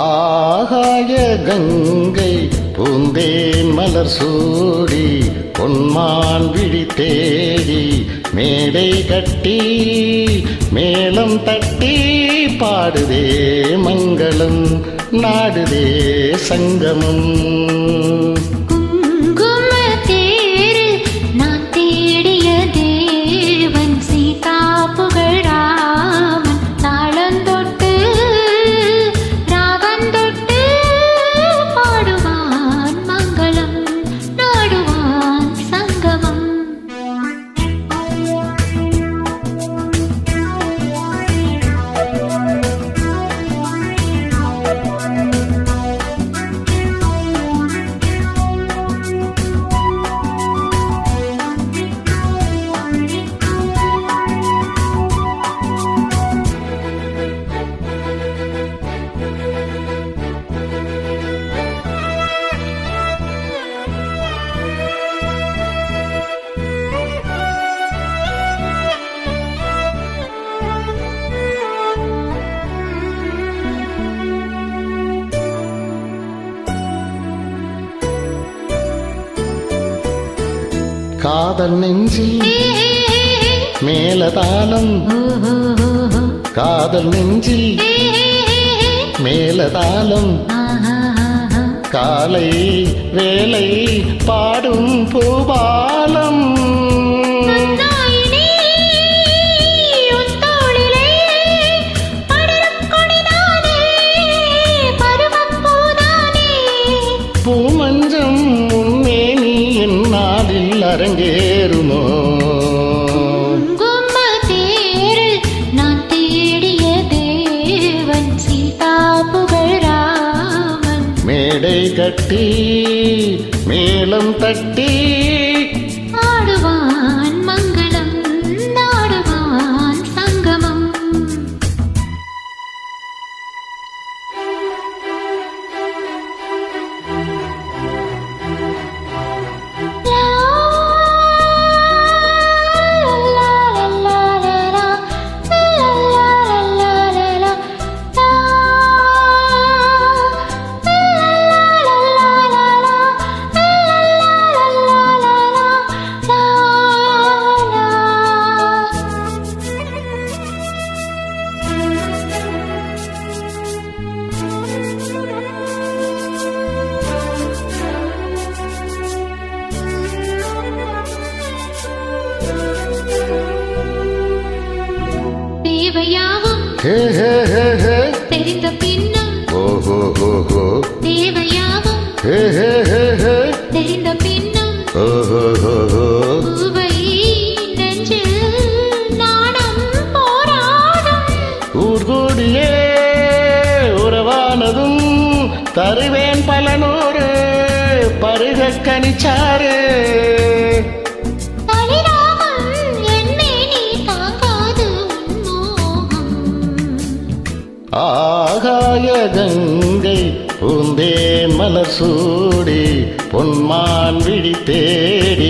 ஆகாய கங்கை பூந்தேன் மலர் சூடி பொன்மான் விழி தேடி மேடை கட்டி மேளம் தட்டி பாடுதே மங்களம் நாடுதே சங்கமம். காதல் நெஞ்சில் மேலதாளம், காதல் நெஞ்சில் மேலதாளம், காலை வேலை பாடும் பூபாலம். பூமஞ்சம் முன்னே நீ என்னாலில் அரங்கேறுமோ? தேரில் நான் தேடிய தேவன் சீதா புகழ் ராமன். மேடை கட்டி மேளம் தட்டி ஆடுவான் மங்களம் நாடுவான் சங்கமம். தேவையாவும் தெரிந்த பின்னும் தேவையாவும் தெரிந்த பின்னும் பூவை நெஞ்சில் நாணம் போராடும். ஊர்கூடியே உறவானதும் தருவேன் பலனூறு பருக கனிச்சாரு. ஆகாய கங்கை பூந்தேன் மலர் சூடி பொன்மான் விழி தேடி